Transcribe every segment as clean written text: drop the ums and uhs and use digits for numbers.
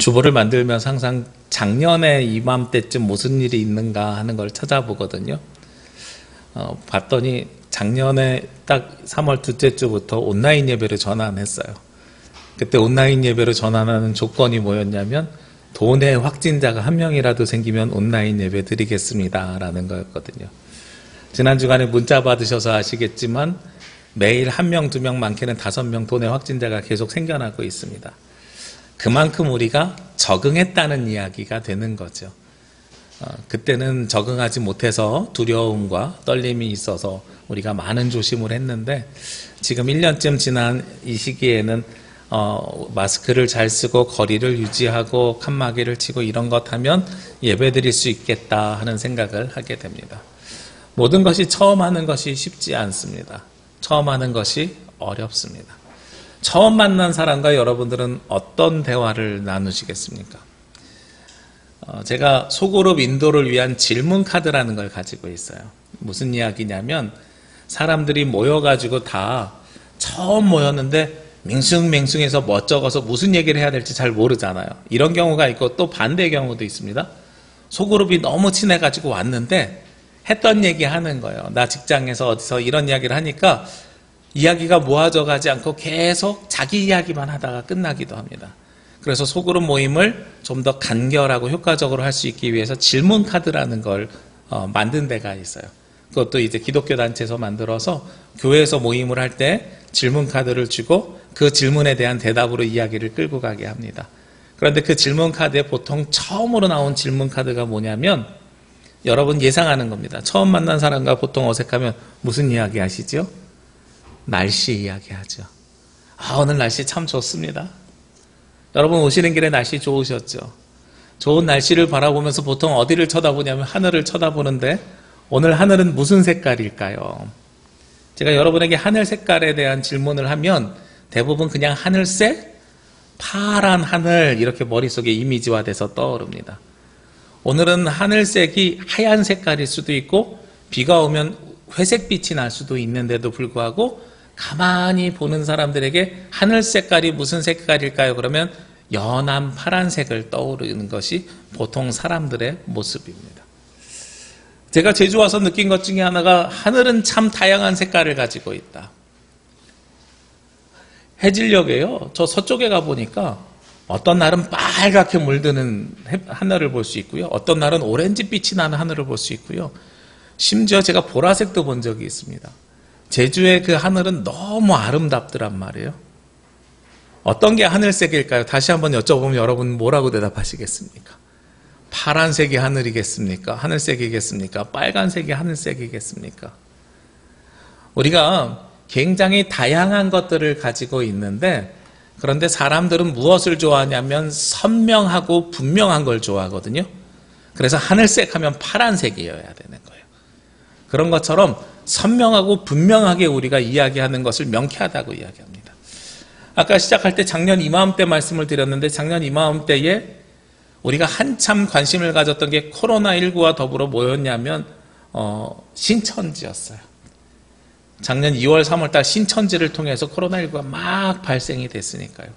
주보를 만들면서 항상 작년에 이맘때쯤 무슨 일이 있는가 하는 걸 찾아보거든요. 봤더니 작년에 딱 3월 둘째 주부터 온라인 예배를 전환했어요. 그때 온라인 예배로 전환하는 조건이 뭐였냐면 도내 확진자가 한 명이라도 생기면 온라인 예배 드리겠습니다 라는 거였거든요. 지난 주간에 문자 받으셔서 아시겠지만 매일 1명, 2명, 많게는 5명 도내 확진자가 계속 생겨나고 있습니다. 그만큼 우리가 적응했다는 이야기가 되는 거죠. 그때는 적응하지 못해서 두려움과 떨림이 있어서 우리가 많은 조심을 했는데 지금 1년쯤 지난 이 시기에는 마스크를 잘 쓰고 거리를 유지하고 칸막이를 치고 이런 것 하면 예배 드릴 수 있겠다 하는 생각을 하게 됩니다. 모든 것이 처음 하는 것이 쉽지 않습니다. 처음 하는 것이 어렵습니다. 처음 만난 사람과 여러분들은 어떤 대화를 나누시겠습니까? 제가 소그룹 인도를 위한 질문 카드라는 걸 가지고 있어요. 무슨 이야기냐면 사람들이 모여가지고 다 처음 모였는데 맹숭맹숭해서 멋쩍어서 무슨 얘기를 해야 될지 잘 모르잖아요. 이런 경우가 있고 또 반대의 경우도 있습니다. 소그룹이 너무 친해가지고 왔는데 했던 얘기 하는 거예요. 나 직장에서 어디서 이런 이야기를 하니까 이야기가 모아져 가지 않고 계속 자기 이야기만 하다가 끝나기도 합니다. 그래서 소그룹 모임을 좀 더 간결하고 효과적으로 할 수 있기 위해서 질문 카드라는 걸 만든 데가 있어요. 그것도 이제 기독교 단체에서 만들어서 교회에서 모임을 할 때 질문 카드를 주고 그 질문에 대한 대답으로 이야기를 끌고 가게 합니다. 그런데 그 질문 카드에 보통 처음으로 나온 질문 카드가 뭐냐면 여러분 예상하는 겁니다. 처음 만난 사람과 보통 어색하면 무슨 이야기 하시죠? 날씨 이야기하죠. 오늘 날씨 참 좋습니다. 여러분 오시는 길에 날씨 좋으셨죠? 좋은 날씨를 바라보면서 보통 어디를 쳐다보냐면 하늘을 쳐다보는데 오늘 하늘은 무슨 색깔일까요? 제가 여러분에게 하늘 색깔에 대한 질문을 하면 대부분 그냥 하늘색, 파란 하늘 이렇게 머릿속에 이미지화돼서 떠오릅니다. 오늘은 하늘색이 하얀 색깔일 수도 있고 비가 오면 회색빛이 날 수도 있는데도 불구하고 가만히 보는 사람들에게 하늘 색깔이 무슨 색깔일까요? 그러면 연한 파란색을 떠오르는 것이 보통 사람들의 모습입니다. 제가 제주 와서 느낀 것 중에 하나가 하늘은 참 다양한 색깔을 가지고 있다. 해질녘에요. 저 서쪽에 가보니까 어떤 날은 빨갛게 물드는 하늘을 볼 수 있고요. 어떤 날은 오렌지빛이 나는 하늘을 볼 수 있고요. 심지어 제가 보라색도 본 적이 있습니다. 제주의 그 하늘은 너무 아름답더란 말이에요. 어떤 게 하늘색일까요? 다시 한번 여쭤보면 여러분 뭐라고 대답하시겠습니까? 파란색이 하늘이겠습니까? 하늘색이겠습니까? 빨간색이 하늘색이겠습니까? 우리가 굉장히 다양한 것들을 가지고 있는데 그런데 사람들은 무엇을 좋아하냐면 선명하고 분명한 걸 좋아하거든요. 그래서 하늘색 하면 파란색이어야 되는 거예요. 그런 것처럼 선명하고 분명하게 우리가 이야기하는 것을 명쾌하다고 이야기합니다. 아까 시작할 때 작년 이맘때 말씀을 드렸는데 작년 이맘때에 우리가 한참 관심을 가졌던 게 코로나19와 더불어 뭐였냐면 신천지였어요. 작년 2월, 3월달 신천지를 통해서 코로나19가 막 발생이 됐으니까요.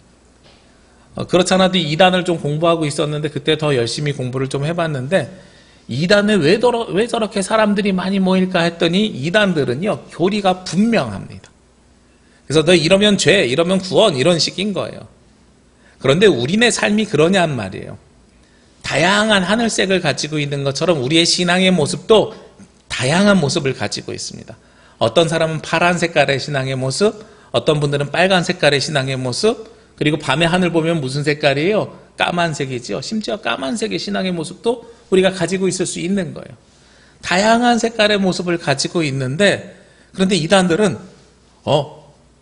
그렇지 않아도 이단을 좀 공부하고 있었는데 그때 더 열심히 공부를 좀 해봤는데 이단에 왜 저렇게 사람들이 많이 모일까 했더니 이단들은요 교리가 분명합니다. 그래서 너 이러면 죄, 이러면 구원 이런 식인 거예요. 그런데 우리네 삶이 그러냔 말이에요. 다양한 하늘색을 가지고 있는 것처럼 우리의 신앙의 모습도 다양한 모습을 가지고 있습니다. 어떤 사람은 파란 색깔의 신앙의 모습, 어떤 분들은 빨간 색깔의 신앙의 모습, 그리고 밤에 하늘 보면 무슨 색깔이에요? 까만색이죠. 심지어 까만색의 신앙의 모습도 우리가 가지고 있을 수 있는 거예요. 다양한 색깔의 모습을 가지고 있는데 그런데 이단들은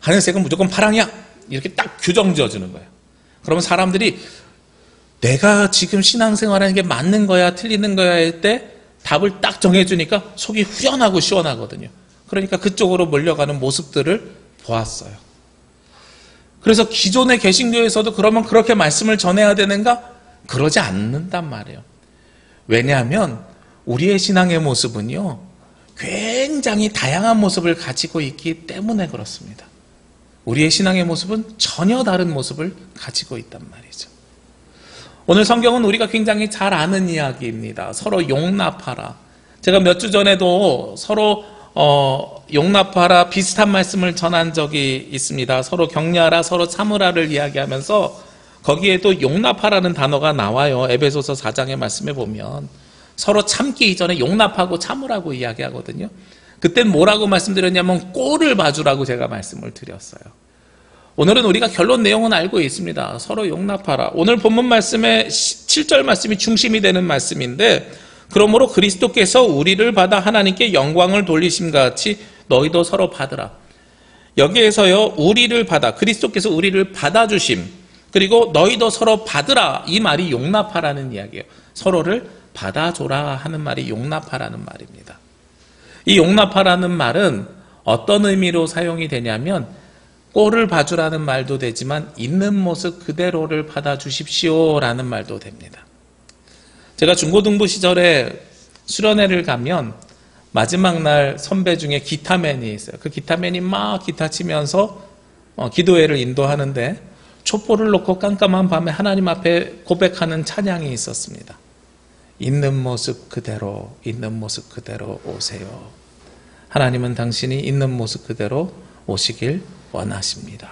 하늘색은 무조건 파랑이야 이렇게 딱 규정 지어주는 거예요. 그러면 사람들이 내가 지금 신앙생활하는 게 맞는 거야 틀리는 거야 할 때 답을 딱 정해주니까 속이 후련하고 시원하거든요. 그러니까 그쪽으로 몰려가는 모습들을 보았어요. 그래서 기존의 개신교에서도 그러면 그렇게 말씀을 전해야 되는가? 그러지 않는단 말이에요. 왜냐하면 우리의 신앙의 모습은요 굉장히 다양한 모습을 가지고 있기 때문에 그렇습니다. 우리의 신앙의 모습은 전혀 다른 모습을 가지고 있단 말이죠. 오늘 성경은 우리가 굉장히 잘 아는 이야기입니다. 서로 용납하라. 제가 몇 주 전에도 서로 용납하라 비슷한 말씀을 전한 적이 있습니다. 서로 격려하라, 서로 참으라를 이야기하면서 거기에도 용납하라는 단어가 나와요. 에베소서 4장의 말씀에 보면 서로 참기 이전에 용납하고 참으라고 이야기하거든요. 그땐 뭐라고 말씀드렸냐면 꼴을 봐주라고 제가 말씀을 드렸어요. 오늘은 우리가 결론 내용은 알고 있습니다. 서로 용납하라. 오늘 본문 말씀의 7절 말씀이 중심이 되는 말씀인데, 그러므로 그리스도께서 우리를 받아 하나님께 영광을 돌리심과 같이 너희도 서로 받으라. 여기에서요, 우리를 받아, 그리스도께서 우리를 받아주심, 그리고 너희도 서로 받으라, 이 말이 용납하라는 이야기예요. 서로를 받아줘라 하는 말이 용납하라는 말입니다. 이 용납하라는 말은 어떤 의미로 사용이 되냐면 꼴을 봐주라는 말도 되지만 있는 모습 그대로를 받아주십시오 라는 말도 됩니다. 제가 중고등부 시절에 수련회를 가면 마지막 날 선배 중에 기타맨이 있어요. 그 기타맨이 막 기타 치면서 기도회를 인도하는데 촛불을 놓고 깜깜한 밤에 하나님 앞에 고백하는 찬양이 있었습니다. 있는 모습 그대로, 있는 모습 그대로 오세요. 하나님은 당신이 있는 모습 그대로 오시길 원하십니다.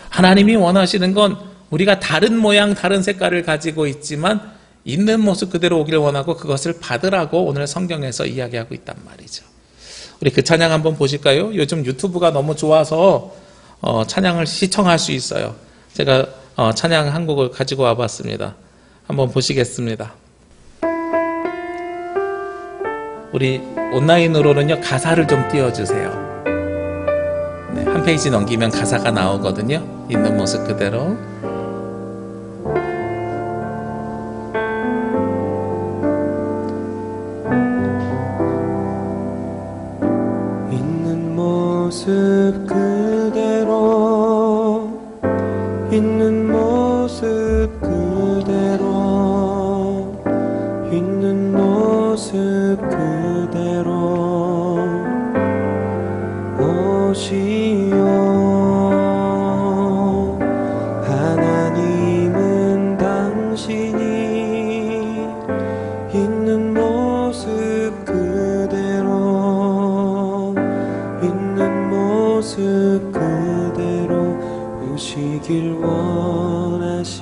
하나님이 원하시는 건 우리가 다른 모양, 다른 색깔을 가지고 있지만 있는 모습 그대로 오길 원하고 그것을 받으라고 오늘 성경에서 이야기하고 있단 말이죠. 우리 그 찬양 한번 보실까요? 요즘 유튜브가 너무 좋아서 찬양을 시청할 수 있어요. 제가 찬양 한 곡을 가지고 와봤습니다. 한번 보시겠습니다. 우리 온라인으로는요, 가사를 좀 띄워주세요. 네, 한 페이지 넘기면 가사가 나오거든요. 있는 모습 그대로. 있는 모습 그대로, 있는 모습 그대로, 있는 모습 그대로 오시오. 하나님은 당신이 있는 모습 그대로, 있는 모습 그대로 오시길 원하십니다.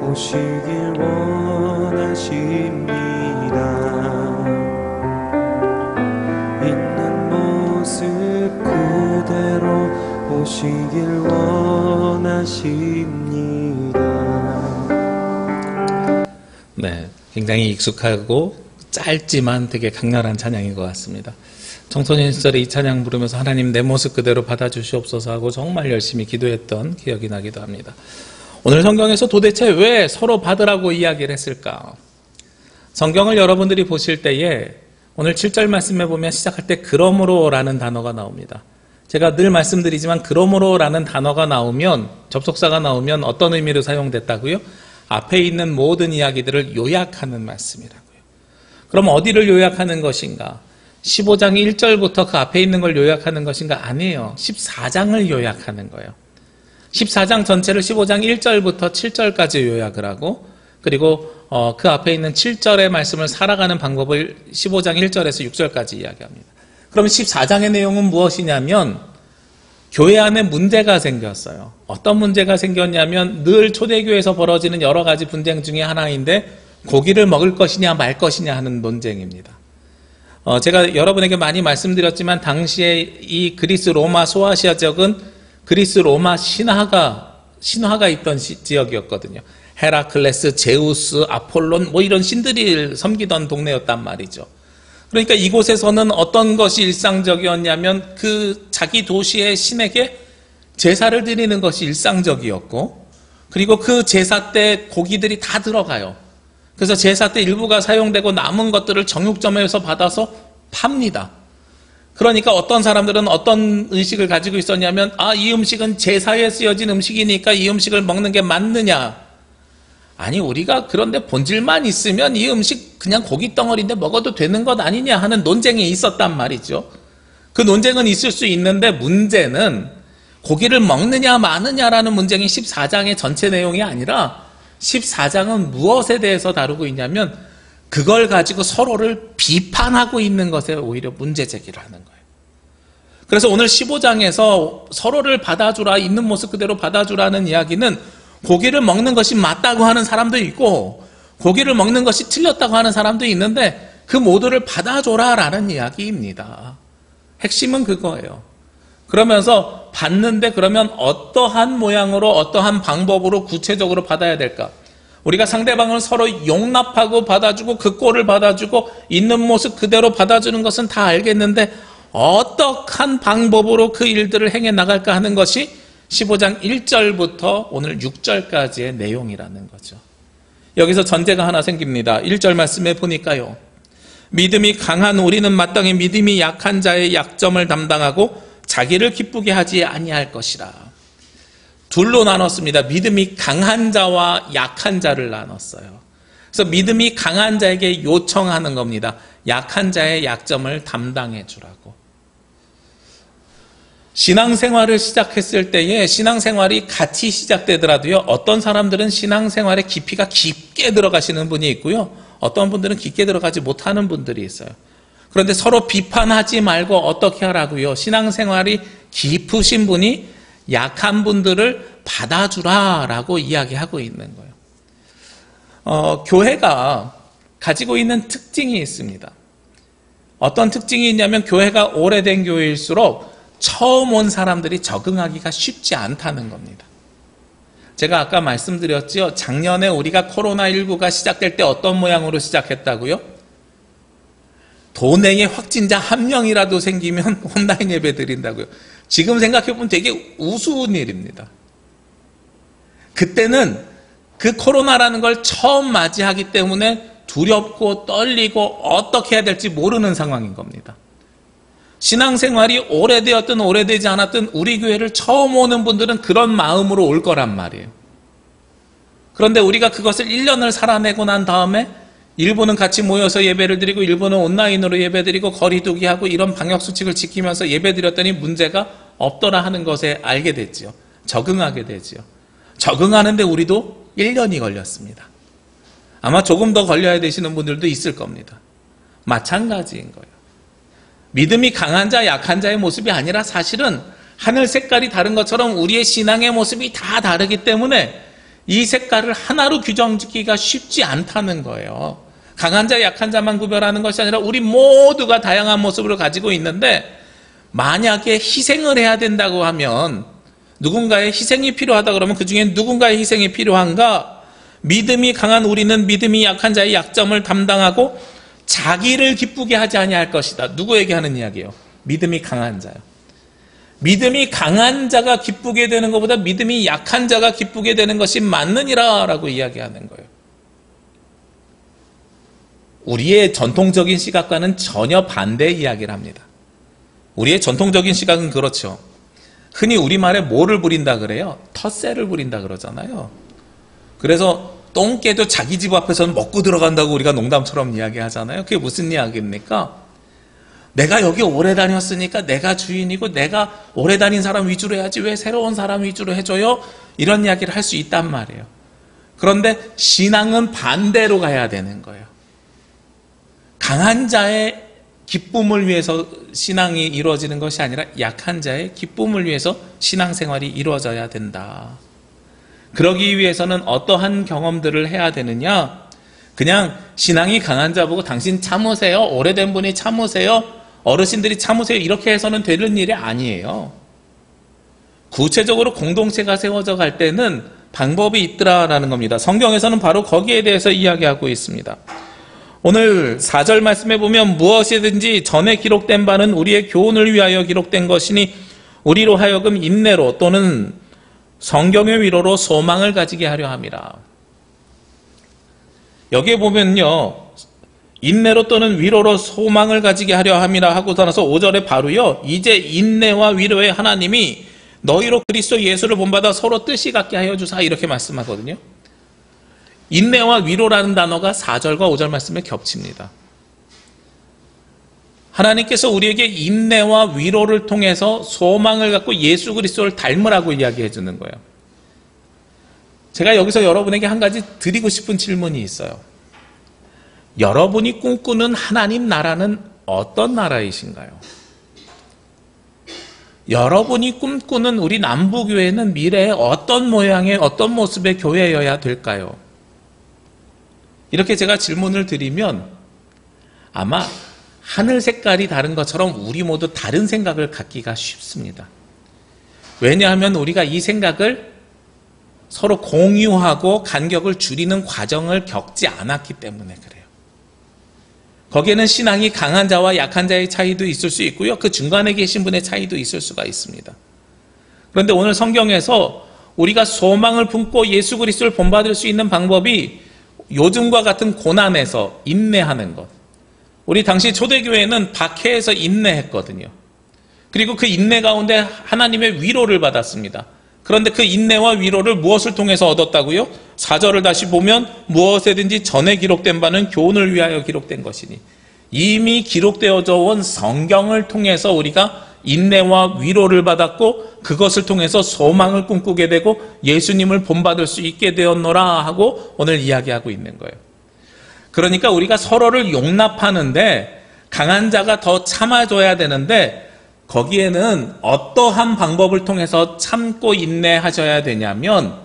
오시길 원하십니다. 있는 모습 그대로 오시길 원하십니다. 네, 굉장히 익숙하고 짧지만 되게 강렬한 찬양인 것 같습니다. 청소년 시절에 이 찬양 부르면서 하나님 내 모습 그대로 받아주시옵소서 하고 정말 열심히 기도했던 기억이 나기도 합니다. 오늘 성경에서 도대체 왜 서로 받으라고 이야기를 했을까? 성경을 여러분들이 보실 때에 오늘 7절 말씀에 보면 시작할 때 그러므로 라는 단어가 나옵니다. 제가 늘 말씀드리지만 그러므로 라는 단어가 나오면, 접속사가 나오면 어떤 의미로 사용됐다고요? 앞에 있는 모든 이야기들을 요약하는 말씀이라고요. 그럼 어디를 요약하는 것인가? 15장 1절부터 그 앞에 있는 걸 요약하는 것인가? 아니에요. 14장을 요약하는 거예요. 14장 전체를 15장 1절부터 7절까지 요약을 하고, 그리고 그 앞에 있는 7절의 말씀을 살아가는 방법을 15장 1절에서 6절까지 이야기합니다. 그럼 14장의 내용은 무엇이냐면 교회 안에 문제가 생겼어요. 어떤 문제가 생겼냐면 늘 초대교회에서 벌어지는 여러 가지 분쟁 중에 하나인데 고기를 먹을 것이냐 말 것이냐 하는 논쟁입니다. 제가 여러분에게 많이 말씀드렸지만 당시에 이 그리스 로마 소아시아 지역은 그리스 로마 신화가 있던 지역이었거든요. 헤라클레스, 제우스, 아폴론 뭐 이런 신들이 섬기던 동네였단 말이죠. 그러니까 이곳에서는 어떤 것이 일상적이었냐면 그 자기 도시의 신에게 제사를 드리는 것이 일상적이었고, 그리고 그 제사 때 고기들이 다 들어가요. 그래서 제사 때 일부가 사용되고 남은 것들을 정육점에서 받아서 팝니다. 그러니까 어떤 사람들은 어떤 의식을 가지고 있었냐면, 이 음식은 제사에 쓰여진 음식이니까 이 음식을 먹는 게 맞느냐. 아니, 우리가 그런데 본질만 있으면 이 음식 그냥 고기 덩어리인데 먹어도 되는 것 아니냐 하는 논쟁이 있었단 말이죠. 그 논쟁은 있을 수 있는데, 문제는 고기를 먹느냐 마느냐라는 문쟁이 14장의 전체 내용이 아니라 14장은 무엇에 대해서 다루고 있냐면 그걸 가지고 서로를 비판하고 있는 것에 오히려 문제 제기를 하는 거예요. 그래서 오늘 15장에서 서로를 받아주라, 있는 모습 그대로 받아주라는 이야기는 고기를 먹는 것이 맞다고 하는 사람도 있고 고기를 먹는 것이 틀렸다고 하는 사람도 있는데 그 모두를 받아줘라라는 이야기입니다. 핵심은 그거예요. 그러면서 받는데 그러면 어떠한 모양으로 어떠한 방법으로 구체적으로 받아야 될까? 우리가 상대방을 서로 용납하고 받아주고 그 꼴을 받아주고 있는 모습 그대로 받아주는 것은 다 알겠는데 어떠한 방법으로 그 일들을 행해 나갈까 하는 것이 15장 1절부터 오늘 6절까지의 내용이라는 거죠. 여기서 전제가 하나 생깁니다. 1절 말씀에 보니까요. 믿음이 강한 우리는 마땅히 믿음이 약한 자의 약점을 담당하고 자기를 기쁘게 하지 아니할 것이라. 둘로 나눴습니다. 믿음이 강한 자와 약한 자를 나눴어요. 그래서 믿음이 강한 자에게 요청하는 겁니다. 약한 자의 약점을 담당해 주라고. 신앙생활을 시작했을 때에 신앙생활이 같이 시작되더라도요, 어떤 사람들은 신앙생활의 깊이가 깊게 들어가시는 분이 있고요, 어떤 분들은 깊게 들어가지 못하는 분들이 있어요. 그런데 서로 비판하지 말고 어떻게 하라고요? 신앙생활이 깊으신 분이 약한 분들을 받아주라라고 이야기하고 있는 거예요. 교회가 가지고 있는 특징이 있습니다. 어떤 특징이 있냐면 교회가 오래된 교회일수록 처음 온 사람들이 적응하기가 쉽지 않다는 겁니다. 제가 아까 말씀드렸죠. 작년에 우리가 코로나19가 시작될 때 어떤 모양으로 시작했다고요? 도내에 확진자 한 명이라도 생기면 온라인 예배 드린다고요. 지금 생각해보면 되게 우스운 일입니다. 그때는 그 코로나라는 걸 처음 맞이하기 때문에 두렵고 떨리고 어떻게 해야 될지 모르는 상황인 겁니다. 신앙생활이 오래되었든 오래되지 않았든 우리 교회를 처음 오는 분들은 그런 마음으로 올 거란 말이에요. 그런데 우리가 그것을 1년을 살아내고 난 다음에 일부는 같이 모여서 예배를 드리고 일부는 온라인으로 예배 드리고 거리 두기 하고 이런 방역수칙을 지키면서 예배 드렸더니 문제가 없더라 하는 것에 알게 됐지요. 적응하게 되지요. 적응하는데 우리도 1년이 걸렸습니다. 아마 조금 더 걸려야 되시는 분들도 있을 겁니다. 마찬가지인 거예요. 믿음이 강한 자, 약한 자의 모습이 아니라 사실은 하늘 색깔이 다른 것처럼 우리의 신앙의 모습이 다 다르기 때문에 이 색깔을 하나로 규정짓기가 쉽지 않다는 거예요. 강한 자, 약한 자만 구별하는 것이 아니라 우리 모두가 다양한 모습을 가지고 있는데 만약에 희생을 해야 된다고 하면 누군가의 희생이 필요하다 그러면 그 중에 누군가의 희생이 필요한가? 믿음이 강한 우리는 믿음이 약한 자의 약점을 담당하고 자기를 기쁘게 하지 아니할 것이다. 누구에게 하는 이야기예요? 믿음이 강한 자요. 믿음이 강한 자가 기쁘게 되는 것보다 믿음이 약한 자가 기쁘게 되는 것이 맞느니라 라고 이야기하는 거예요. 우리의 전통적인 시각과는 전혀 반대의 이야기를 합니다. 우리의 전통적인 시각은 그렇죠. 흔히 우리말에 뭐를 부린다 그래요? 텃세를 부린다 그러잖아요. 그래서 똥개도 자기 집 앞에서는 먹고 들어간다고 우리가 농담처럼 이야기하잖아요. 그게 무슨 이야기입니까? 내가 여기 오래 다녔으니까 내가 주인이고 내가 오래 다닌 사람 위주로 해야지 왜 새로운 사람 위주로 해줘요? 이런 이야기를 할 수 있단 말이에요. 그런데 신앙은 반대로 가야 되는 거예요. 강한 자의 기쁨을 위해서 신앙이 이루어지는 것이 아니라 약한 자의 기쁨을 위해서 신앙생활이 이루어져야 된다. 그러기 위해서는 어떠한 경험들을 해야 되느냐? 그냥 신앙이 강한 자 보고 당신 참으세요, 오래된 분이 참으세요, 어르신들이 참으세요, 이렇게 해서는 되는 일이 아니에요. 구체적으로 공동체가 세워져 갈 때는 방법이 있더라라는 겁니다. 성경에서는 바로 거기에 대해서 이야기하고 있습니다. 오늘 4절 말씀에 보면 무엇이든지 전에 기록된 바는 우리의 교훈을 위하여 기록된 것이니 우리로 하여금 인내로 또는 성경의 위로로 소망을 가지게 하려 함이라. 여기에 보면요, 인내로 또는 위로로 소망을 가지게 하려 함이라 하고 나서 5절에 바로요, 이제 인내와 위로의 하나님이 너희로 그리스도 예수를 본받아 서로 뜻이 같게 하여 주사, 이렇게 말씀하거든요. 인내와 위로라는 단어가 4절과 5절 말씀에 겹칩니다. 하나님께서 우리에게 인내와 위로를 통해서 소망을 갖고 예수 그리스도를 닮으라고 이야기해 주는 거예요. 제가 여기서 여러분에게 한 가지 드리고 싶은 질문이 있어요. 여러분이 꿈꾸는 하나님 나라는 어떤 나라이신가요? 여러분이 꿈꾸는 우리 남부교회는 미래에 어떤 모양의 어떤 모습의 교회여야 될까요? 이렇게 제가 질문을 드리면 아마 하늘 색깔이 다른 것처럼 우리 모두 다른 생각을 갖기가 쉽습니다. 왜냐하면 우리가 이 생각을 서로 공유하고 간격을 줄이는 과정을 겪지 않았기 때문에 그래요. 거기에는 신앙이 강한 자와 약한 자의 차이도 있을 수 있고요, 그 중간에 계신 분의 차이도 있을 수가 있습니다. 그런데 오늘 성경에서 우리가 소망을 품고 예수 그리스도를 본받을 수 있는 방법이 요즘과 같은 고난에서 인내하는 것. 우리 당시 초대교회는 박해에서 인내했거든요. 그리고 그 인내 가운데 하나님의 위로를 받았습니다. 그런데 그 인내와 위로를 무엇을 통해서 얻었다고요? 4절을 다시 보면 무엇에든지 전에 기록된 바는 교훈을 위하여 기록된 것이니, 이미 기록되어져 온 성경을 통해서 우리가 인내와 위로를 받았고 그것을 통해서 소망을 꿈꾸게 되고 예수님을 본받을 수 있게 되었노라 하고 오늘 이야기하고 있는 거예요. 그러니까 우리가 서로를 용납하는데 강한 자가 더 참아줘야 되는데, 거기에는 어떠한 방법을 통해서 참고 인내하셔야 되냐면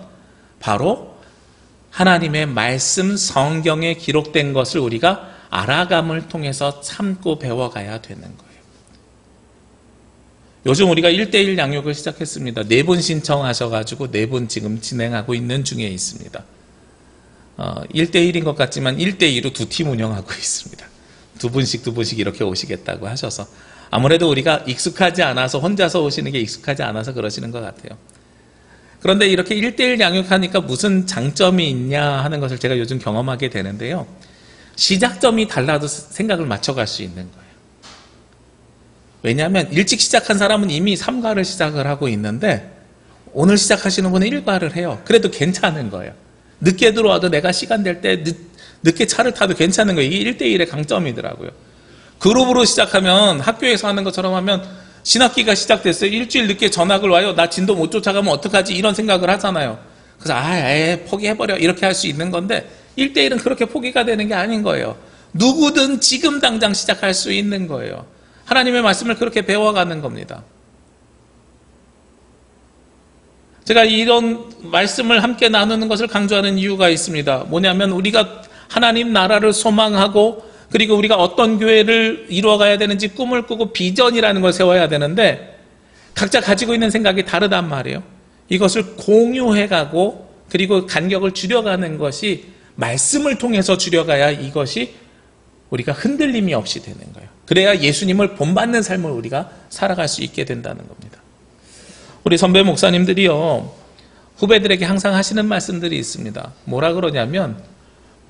바로 하나님의 말씀 성경에 기록된 것을 우리가 알아감을 통해서 참고 배워가야 되는 거예요. 요즘 우리가 1:1 양육을 시작했습니다. 4분 신청하셔가지고 4분 지금 진행하고 있는 중에 있습니다. 1:1인 것 같지만 1:2로 2팀 운영하고 있습니다. 2분씩 이렇게 오시겠다고 하셔서 아무래도 우리가 익숙하지 않아서, 혼자서 오시는 게 익숙하지 않아서 그러시는 것 같아요. 그런데 이렇게 1:1 양육하니까 무슨 장점이 있냐 하는 것을 제가 요즘 경험하게 되는데요, 시작점이 달라도 생각을 맞춰갈 수 있는 거예요. 왜냐하면 일찍 시작한 사람은 이미 3과를 시작을 하고 있는데 오늘 시작하시는 분은 1과를 해요. 그래도 괜찮은 거예요. 늦게 들어와도 내가 시간 될 때 늦게 차를 타도 괜찮은 거예요. 이게 1:1의 강점이더라고요. 그룹으로 시작하면, 학교에서 하는 것처럼 하면 신학기가 시작됐어요. 일주일 늦게 전학을 와요. 나 진도 못 쫓아가면 어떡하지? 이런 생각을 하잖아요. 그래서 아예 포기해버려, 이렇게 할 수 있는 건데 1:1은 그렇게 포기가 되는 게 아닌 거예요. 누구든 지금 당장 시작할 수 있는 거예요. 하나님의 말씀을 그렇게 배워가는 겁니다. 제가 이런 말씀을 함께 나누는 것을 강조하는 이유가 있습니다. 뭐냐면 우리가 하나님 나라를 소망하고 그리고 우리가 어떤 교회를 이루어가야 되는지 꿈을 꾸고 비전이라는 걸 세워야 되는데 각자 가지고 있는 생각이 다르단 말이에요. 이것을 공유해가고 그리고 간격을 줄여가는 것이, 말씀을 통해서 줄여가야 이것이 우리가 흔들림이 없이 되는 거예요. 그래야 예수님을 본받는 삶을 우리가 살아갈 수 있게 된다는 겁니다. 우리 선배 목사님들이요, 후배들에게 항상 하시는 말씀들이 있습니다. 뭐라 그러냐면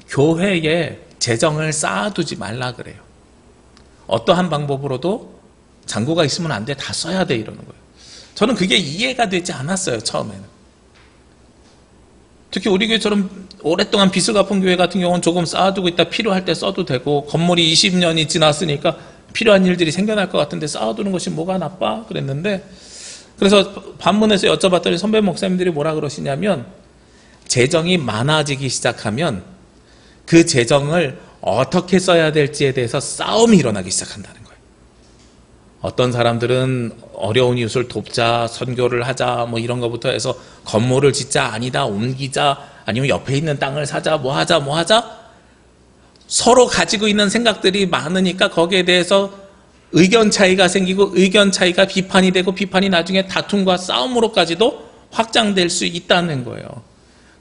교회에 재정을 쌓아두지 말라 그래요. 어떠한 방법으로도 잔고가 있으면 안 돼, 다 써야 돼, 이러는 거예요. 저는 그게 이해가 되지 않았어요, 처음에는. 특히 우리 교회처럼 오랫동안 빚을 갚은 교회 같은 경우는 조금 쌓아두고 있다 필요할 때 써도 되고, 건물이 20년이 지났으니까 필요한 일들이 생겨날 것 같은데 쌓아두는 것이 뭐가 나빠? 그랬는데, 그래서 반문에서 여쭤봤더니 선배 목사님들이 뭐라 그러시냐면, 재정이 많아지기 시작하면 그 재정을 어떻게 써야 될지에 대해서 싸움이 일어나기 시작한다는 거예요. 어떤 사람들은 어려운 이웃을 돕자, 선교를 하자, 뭐 이런 것부터 해서 건물을 짓자, 아니다, 옮기자, 아니면 옆에 있는 땅을 사자, 뭐 하자. 서로 가지고 있는 생각들이 많으니까 거기에 대해서 의견 차이가 생기고 의견 차이가 비판이 되고 비판이 나중에 다툼과 싸움으로까지도 확장될 수 있다는 거예요.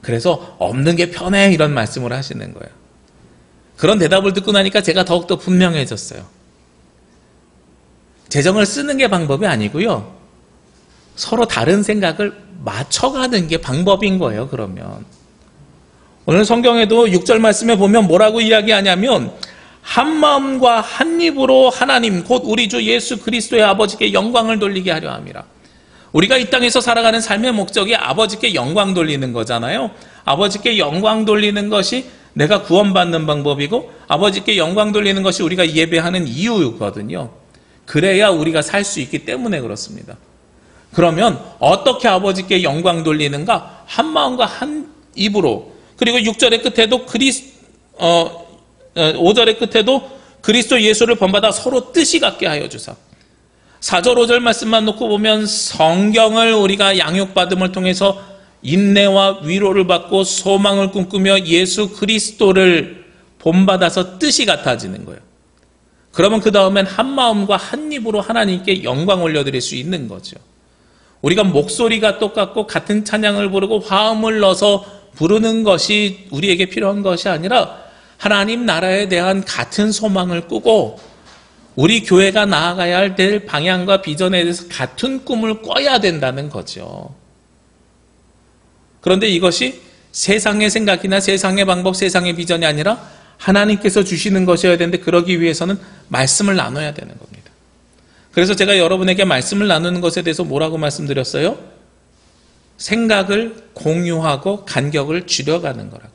그래서 없는 게 편해 이런 말씀을 하시는 거예요. 그런 대답을 듣고 나니까 제가 더욱더 분명해졌어요. 재정을 쓰는 게 방법이 아니고요. 서로 다른 생각을 맞춰가는 게 방법인 거예요. 그러면 오늘 성경에도 6절 말씀에 보면 뭐라고 이야기하냐면 한 마음과 한 입으로 하나님 곧 우리 주 예수 그리스도의 아버지께 영광을 돌리게 하려 함이라. 우리가 이 땅에서 살아가는 삶의 목적이 아버지께 영광 돌리는 거잖아요. 아버지께 영광 돌리는 것이 내가 구원받는 방법이고 아버지께 영광 돌리는 것이 우리가 예배하는 이유거든요. 그래야 우리가 살 수 있기 때문에 그렇습니다. 그러면 어떻게 아버지께 영광 돌리는가? 한 마음과 한 입으로. 그리고 6절의 끝에도 5절의 끝에도 그리스도 예수를 본받아 서로 뜻이 같게 하여 주사. 4절 5절 말씀만 놓고 보면 성경을 우리가 양육받음을 통해서 인내와 위로를 받고 소망을 꿈꾸며 예수 그리스도를 본받아서 뜻이 같아지는 거예요. 그러면 그 다음엔 한 마음과 한 입으로 하나님께 영광 올려드릴 수 있는 거죠. 우리가 목소리가 똑같고 같은 찬양을 부르고 화음을 넣어서 부르는 것이 우리에게 필요한 것이 아니라 하나님 나라에 대한 같은 소망을 꾸고 우리 교회가 나아가야 될 방향과 비전에 대해서 같은 꿈을 꿔야 된다는 거죠. 그런데 이것이 세상의 생각이나 세상의 방법, 세상의 비전이 아니라 하나님께서 주시는 것이어야 되는데 그러기 위해서는 말씀을 나눠야 되는 겁니다. 그래서 제가 여러분에게 말씀을 나누는 것에 대해서 뭐라고 말씀드렸어요? 생각을 공유하고 간격을 줄여가는 거라고요.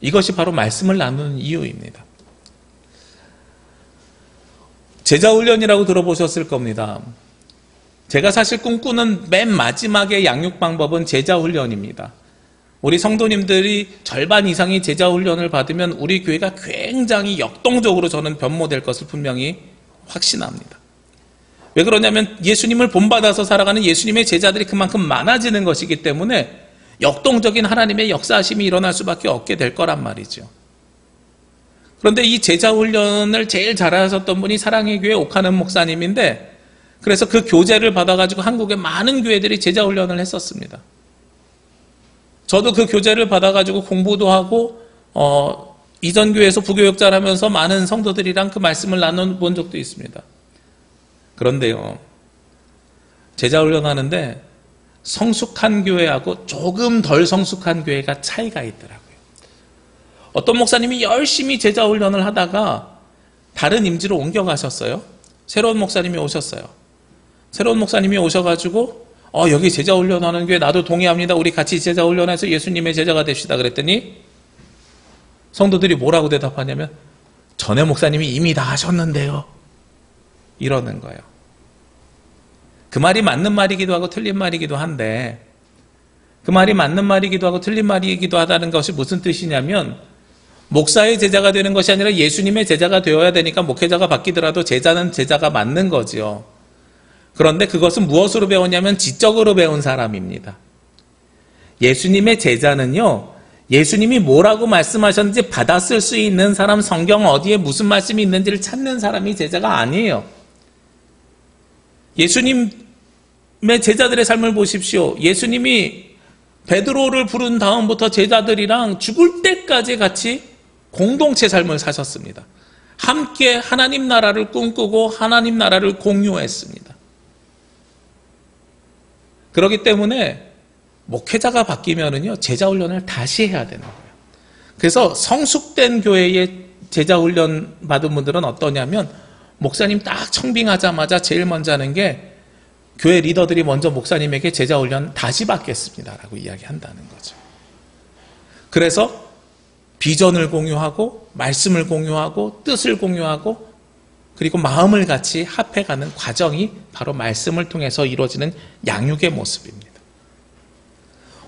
이것이 바로 말씀을 나누는 이유입니다. 제자훈련이라고 들어보셨을 겁니다. 제가 사실 꿈꾸는 맨 마지막의 양육 방법은 제자훈련입니다. 우리 성도님들이 절반 이상이 제자훈련을 받으면 우리 교회가 굉장히 역동적으로 저는 변모될 것을 분명히 확신합니다. 왜 그러냐면 예수님을 본받아서 살아가는 예수님의 제자들이 그만큼 많아지는 것이기 때문에 역동적인 하나님의 역사하심이 일어날 수밖에 없게 될 거란 말이죠. 그런데 이 제자훈련을 제일 잘하셨던 분이 사랑의 교회 옥하는 목사님인데 그래서 그 교재를 받아가지고 한국의 많은 교회들이 제자훈련을 했었습니다. 저도 그 교재를 받아가지고 공부도 하고 이전 교회에서 부교육자를 하면서 많은 성도들이랑 그 말씀을 나눠본 적도 있습니다. 그런데요, 제자훈련하는데 성숙한 교회하고 조금 덜 성숙한 교회가 차이가 있더라고요. 어떤 목사님이 열심히 제자훈련을 하다가 다른 임지로 옮겨가셨어요. 새로운 목사님이 오셨어요. 새로운 목사님이 오셔가지고 여기 제자훈련하는 교회 나도 동의합니다. 우리 같이 제자훈련해서 예수님의 제자가 됩시다. 그랬더니 성도들이 뭐라고 대답하냐면 전에 목사님이 이미 다 하셨는데요. 이러는 거예요. 그 말이 맞는 말이기도 하고 틀린 말이기도 한데 그 말이 맞는 말이기도 하고 틀린 말이기도 하다는 것이 무슨 뜻이냐면 목사의 제자가 되는 것이 아니라 예수님의 제자가 되어야 되니까 목회자가 바뀌더라도 제자는 제자가 맞는 거죠. 그런데 그것은 무엇으로 배웠냐면 지적으로 배운 사람입니다. 예수님의 제자는요, 예수님이 뭐라고 말씀하셨는지 받았을 수 있는 사람, 성경 어디에 무슨 말씀이 있는지를 찾는 사람이 제자가 아니에요. 예수님의 제자들의 삶을 보십시오. 예수님이 베드로를 부른 다음부터 제자들이랑 죽을 때까지 같이 공동체 삶을 사셨습니다. 함께 하나님 나라를 꿈꾸고 하나님 나라를 공유했습니다. 그렇기 때문에 목회자가 바뀌면은요, 제자훈련을 다시 해야 되는 거예요. 그래서 성숙된 교회에 제자훈련 받은 분들은 어떠냐면 목사님 딱 청빙하자마자 제일 먼저 하는 게 교회 리더들이 먼저 목사님에게 제자훈련 다시 받겠습니다라고 이야기한다는 거죠. 그래서 비전을 공유하고 말씀을 공유하고 뜻을 공유하고 그리고 마음을 같이 합해가는 과정이 바로 말씀을 통해서 이루어지는 양육의 모습입니다.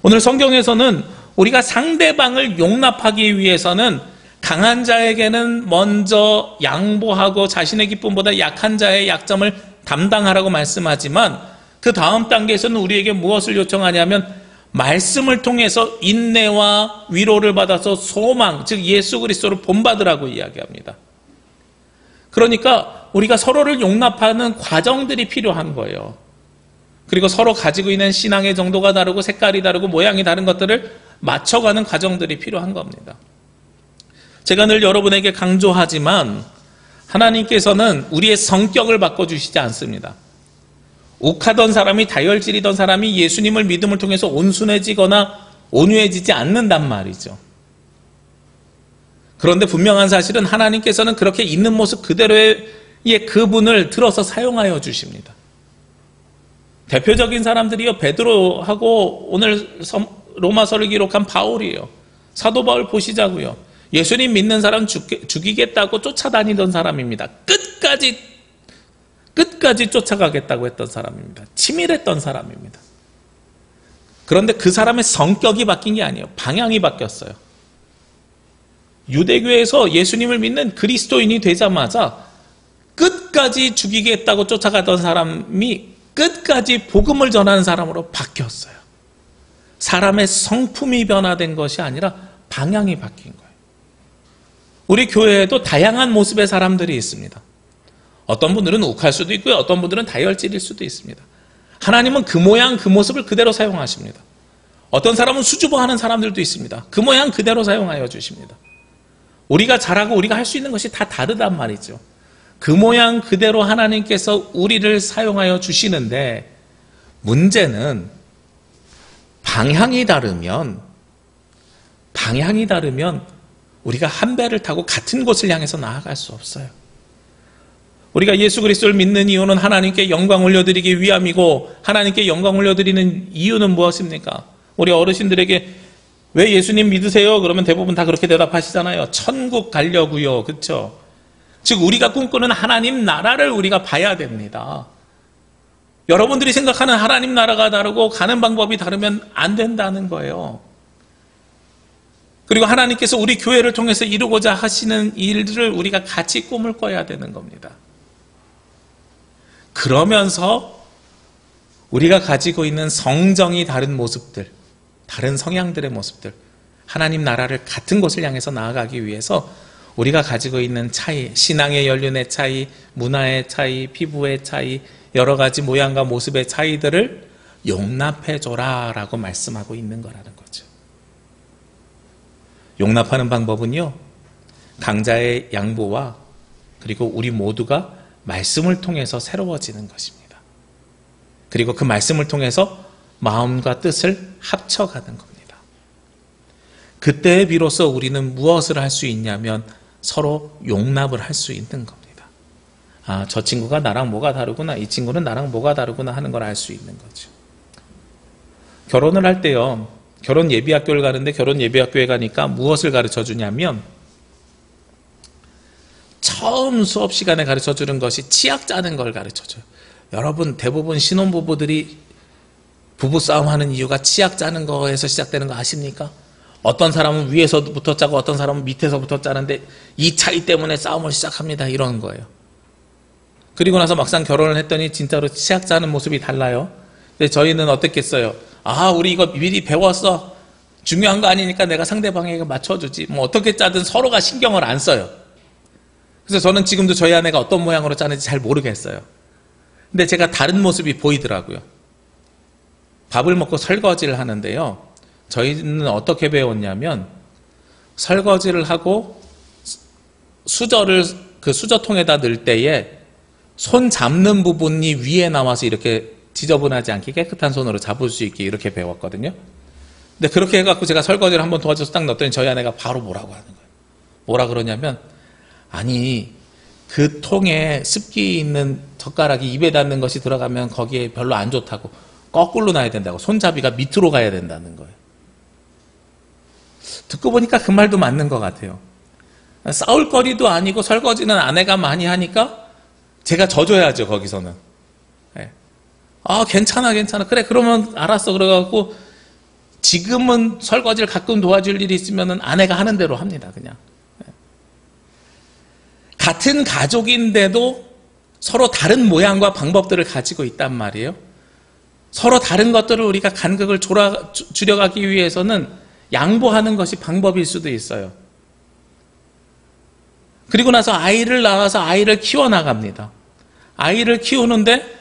오늘 성경에서는 우리가 상대방을 용납하기 위해서는 강한 자에게는 먼저 양보하고 자신의 기쁨보다 약한 자의 약점을 담당하라고 말씀하지만 그 다음 단계에서는 우리에게 무엇을 요청하냐면 말씀을 통해서 인내와 위로를 받아서 소망, 즉 예수 그리스도를 본받으라고 이야기합니다. 그러니까 우리가 서로를 용납하는 과정들이 필요한 거예요. 그리고 서로 가지고 있는 신앙의 정도가 다르고 색깔이 다르고 모양이 다른 것들을 맞춰가는 과정들이 필요한 겁니다. 제가 늘 여러분에게 강조하지만 하나님께서는 우리의 성격을 바꿔주시지 않습니다. 욱하던 사람이 다혈질이던 사람이 예수님을 믿음을 통해서 온순해지거나 온유해지지 않는단 말이죠. 그런데 분명한 사실은 하나님께서는 그렇게 있는 모습 그대로의 그분을 들어서 사용하여 주십니다. 대표적인 사람들이요, 베드로하고 오늘 로마서를 기록한 바울이에요. 사도 바울 보시자고요. 예수님 믿는 사람 죽이겠다고 쫓아다니던 사람입니다. 끝까지 쫓아가겠다고 했던 사람입니다. 치밀했던 사람입니다. 그런데 그 사람의 성격이 바뀐 게 아니에요. 방향이 바뀌었어요. 유대교에서 예수님을 믿는 그리스도인이 되자마자 끝까지 죽이겠다고 쫓아가던 사람이 끝까지 복음을 전하는 사람으로 바뀌었어요. 사람의 성품이 변화된 것이 아니라 방향이 바뀐 거예요. 우리 교회에도 다양한 모습의 사람들이 있습니다. 어떤 분들은 욱할 수도 있고요. 어떤 분들은 다혈질일 수도 있습니다. 하나님은 그 모양 그 모습을 그대로 사용하십니다. 어떤 사람은 수줍어하는 사람들도 있습니다. 그 모양 그대로 사용하여 주십니다. 우리가 잘하고 우리가 할 수 있는 것이 다 다르단 말이죠. 그 모양 그대로 하나님께서 우리를 사용하여 주시는데 문제는 방향이 다르면 우리가 한 배를 타고 같은 곳을 향해서 나아갈 수 없어요. 우리가 예수 그리스도를 믿는 이유는 하나님께 영광 올려드리기 위함이고 하나님께 영광 올려드리는 이유는 무엇입니까? 우리 어르신들에게 왜 예수님 믿으세요? 그러면 대부분 다 그렇게 대답하시잖아요. 천국 가려고요. 그렇죠? 즉 우리가 꿈꾸는 하나님 나라를 우리가 봐야 됩니다. 여러분들이 생각하는 하나님 나라가 다르고 가는 방법이 다르면 안 된다는 거예요. 그리고 하나님께서 우리 교회를 통해서 이루고자 하시는 일들을 우리가 같이 꿈을 꿔야 되는 겁니다. 그러면서 우리가 가지고 있는 성정이 다른 모습들, 다른 성향들의 모습들, 하나님 나라를 같은 곳을 향해서 나아가기 위해서 우리가 가지고 있는 차이, 신앙의 연륜의 차이, 문화의 차이, 피부의 차이, 여러 가지 모양과 모습의 차이들을 용납해줘라 라고 말씀하고 있는 거라는 거죠. 용납하는 방법은요, 강자의 양보와 그리고 우리 모두가 말씀을 통해서 새로워지는 것입니다. 그리고 그 말씀을 통해서 마음과 뜻을 합쳐가는 겁니다. 그때 비로소 우리는 무엇을 할 수 있냐면 서로 용납을 할 수 있는 겁니다. 아, 저 친구가 나랑 뭐가 다르구나, 이 친구는 나랑 뭐가 다르구나 하는 걸 알 수 있는 거죠. 결혼을 할 때요, 결혼 예비학교를 가는데 결혼 예비학교에 가니까 무엇을 가르쳐 주냐면 처음 수업 시간에 가르쳐 주는 것이 치약 짜는 걸 가르쳐 줘요. 여러분 대부분 신혼부부들이 부부싸움 하는 이유가 치약 짜는 거에서 시작되는 거 아십니까? 어떤 사람은 위에서부터 짜고 어떤 사람은 밑에서부터 짜는데 이 차이 때문에 싸움을 시작합니다. 이런 거예요. 그리고 나서 막상 결혼을 했더니 진짜로 치약 짜는 모습이 달라요. 근데 저희는 어떻겠어요? 아, 우리 이거 미리 배웠어. 중요한 거 아니니까 내가 상대방에게 맞춰주지. 뭐 어떻게 짜든 서로가 신경을 안 써요. 그래서 저는 지금도 저희 아내가 어떤 모양으로 짜는지 잘 모르겠어요. 근데 제가 다른 모습이 보이더라고요. 밥을 먹고 설거지를 하는데요, 저희는 어떻게 배웠냐면 설거지를 하고 수저를 그 수저통에다 넣을 때에 손 잡는 부분이 위에 나와서 이렇게 지저분하지 않게 깨끗한 손으로 잡을 수 있게 이렇게 배웠거든요. 근데 그렇게 해갖고 제가 설거지를 한번 도와줘서 딱 넣었더니 저희 아내가 바로 뭐라고 하는 거예요. 뭐라 그러냐면, 아니 그 통에 습기 있는 젓가락이 입에 닿는 것이 들어가면 거기에 별로 안 좋다고, 거꾸로 놔야 된다고, 손잡이가 밑으로 가야 된다는 거예요. 듣고 보니까 그 말도 맞는 것 같아요. 싸울 거리도 아니고 설거지는 아내가 많이 하니까 제가 져줘야죠, 거기서는. 네. 아, 괜찮아. 그래, 그러면 알았어. 그래갖고 지금은 설거지를 가끔 도와줄 일이 있으면 아내가 하는 대로 합니다, 그냥. 네. 같은 가족인데도 서로 다른 모양과 방법들을 가지고 있단 말이에요. 서로 다른 것들을 우리가 간극을 줄여가기 위해서는 양보하는 것이 방법일 수도 있어요. 그리고 나서 아이를 낳아서 아이를 키워나갑니다. 아이를 키우는데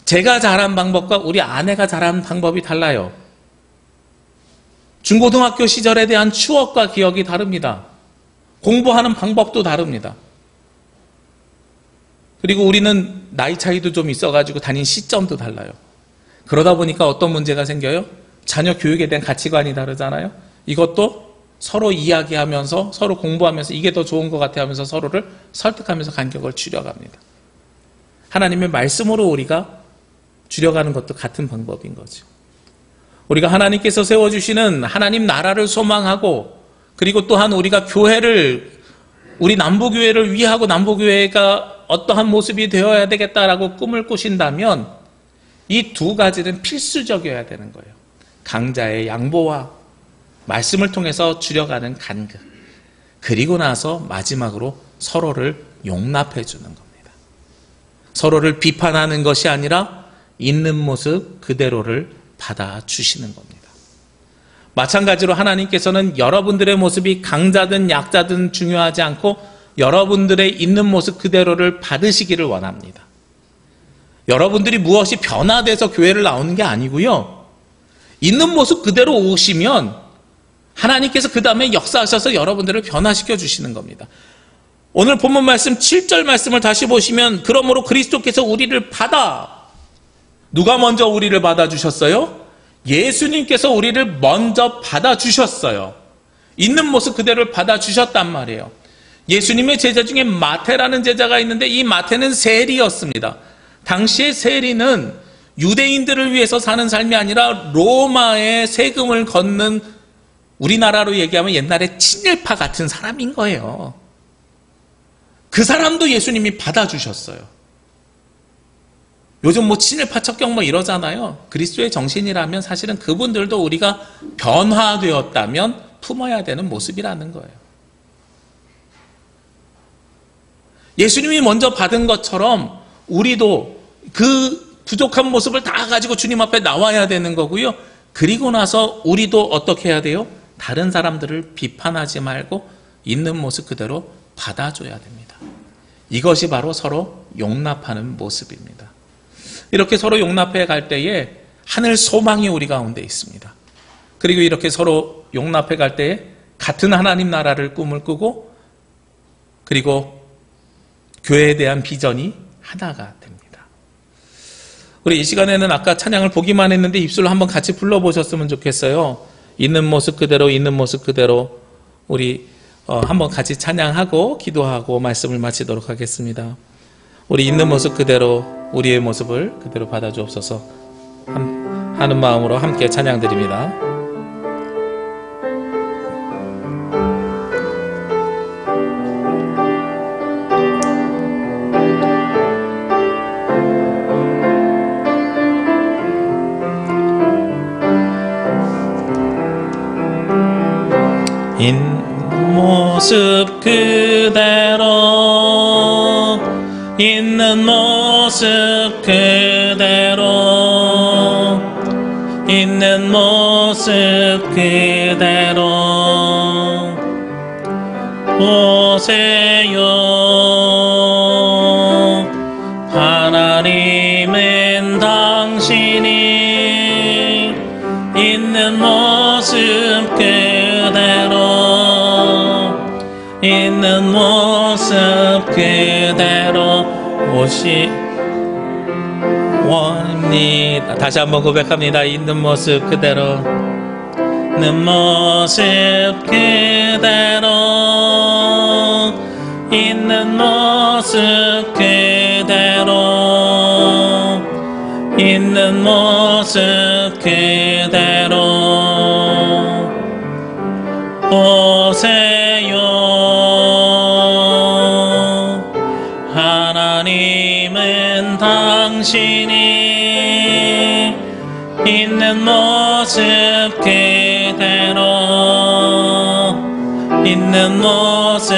제가 자란 방법과 우리 아내가 자란 방법이 달라요. 중고등학교 시절에 대한 추억과 기억이 다릅니다. 공부하는 방법도 다릅니다. 그리고 우리는 나이 차이도 좀 있어가지고 다닌 시점도 달라요. 그러다 보니까 어떤 문제가 생겨요? 자녀 교육에 대한 가치관이 다르잖아요. 이것도 서로 이야기하면서 서로 공부하면서 이게 더 좋은 것 같아 하면서 서로를 설득하면서 간격을 줄여갑니다. 하나님의 말씀으로 우리가 줄여가는 것도 같은 방법인 거죠. 우리가 하나님께서 세워주시는 하나님 나라를 소망하고 그리고 또한 우리가 교회를 우리 남부교회를 위하고 남부교회가 어떠한 모습이 되어야 되겠다라고 꿈을 꾸신다면 이 두 가지는 필수적이어야 되는 거예요. 강자의 양보와 말씀을 통해서 줄여가는 간극, 그리고 나서 마지막으로 서로를 용납해 주는 겁니다. 서로를 비판하는 것이 아니라 있는 모습 그대로를 받아주시는 겁니다. 마찬가지로 하나님께서는 여러분들의 모습이 강자든 약자든 중요하지 않고 여러분들의 있는 모습 그대로를 받으시기를 원합니다. 여러분들이 무엇이 변화돼서 교회를 나오는 게 아니고요. 있는 모습 그대로 오시면 하나님께서 그 다음에 역사하셔서 여러분들을 변화시켜 주시는 겁니다. 오늘 본문 말씀 7절 말씀을 다시 보시면 그러므로 그리스도께서 우리를 누가 먼저 우리를 받아주셨어요? 예수님께서 우리를 먼저 받아주셨어요. 있는 모습 그대로를 받아주셨단 말이에요. 예수님의 제자 중에 마태라는 제자가 있는데 이 마태는 세리였습니다. 당시의 세리는 유대인들을 위해서 사는 삶이 아니라 로마의 세금을 걷는, 우리나라로 얘기하면 옛날에 친일파 같은 사람인 거예요. 그 사람도 예수님이 받아주셨어요. 요즘 친일파 척경 이러잖아요. 그리스도의 정신이라면 사실은 그분들도 우리가 변화되었다면 품어야 되는 모습이라는 거예요. 예수님이 먼저 받은 것처럼 우리도 그 부족한 모습을 다 가지고 주님 앞에 나와야 되는 거고요. 그리고 나서 우리도 어떻게 해야 돼요? 다른 사람들을 비판하지 말고 있는 모습 그대로 받아줘야 됩니다. 이것이 바로 서로 용납하는 모습입니다. 이렇게 서로 용납해 갈 때에 하늘 소망이 우리 가운데 있습니다. 그리고 이렇게 서로 용납해 갈 때에 같은 하나님 나라를 꿈을 꾸고 그리고 교회에 대한 비전이 하나가 됩니다. 우리 이 시간에는 아까 찬양을 보기만 했는데 입술로 한번 같이 불러보셨으면 좋겠어요. 있는 모습 그대로 있는 모습 그대로 우리 한번 같이 찬양하고 기도하고 말씀을 마치도록 하겠습니다. 우리 있는 모습 그대로 우리의 모습을 그대로 받아주옵소서 하는 마음으로 함께 찬양드립니다. 있는 모습 그대로 있는 모습 그대로 있는 모습 그대로 보세요. 하나님은 당신이 있는 모습 그대로 있는 모습 그대로 원합니다. 다시 한번 고백합니다. 있는 모습 그대로 있는 모습 그대로 있는 모습 그대로 있는 모습 그대로 보세요. 하나님은 당신이 있는 모습 그대로 있는 모습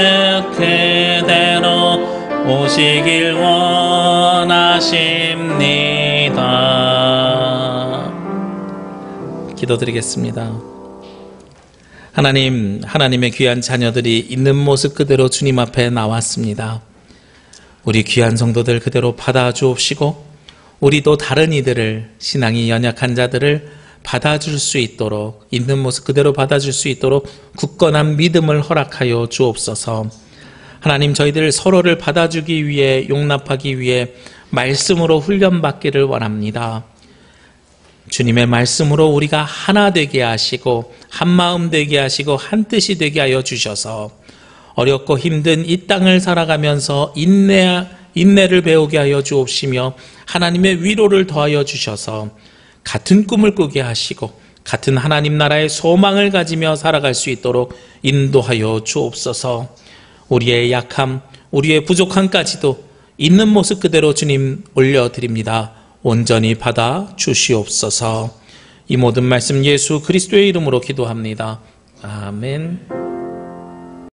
그대로 오시길 원하십니다. 기도드리겠습니다. 하나님, 하나님의 귀한 자녀들이 있는 모습 그대로 주님 앞에 나왔습니다. 우리 귀한 성도들 그대로 받아주옵시고 우리도 다른 이들을, 신앙이 연약한 자들을 받아줄 수 있도록, 있는 모습 그대로 받아줄 수 있도록 굳건한 믿음을 허락하여 주옵소서. 하나님, 저희들 서로를 받아주기 위해, 용납하기 위해 말씀으로 훈련받기를 원합니다. 주님의 말씀으로 우리가 하나 되게 하시고 한마음 되게 하시고 한뜻이 되게 하여 주셔서 어렵고 힘든 이 땅을 살아가면서 인내를 배우게 하여 주옵시며 하나님의 위로를 더하여 주셔서 같은 꿈을 꾸게 하시고 같은 하나님 나라의 소망을 가지며 살아갈 수 있도록 인도하여 주옵소서. 우리의 약함, 우리의 부족함까지도 있는 모습 그대로 주님 올려드립니다. 온전히 받아 주시옵소서. 이 모든 말씀 예수 그리스도의 이름으로 기도합니다. 아멘.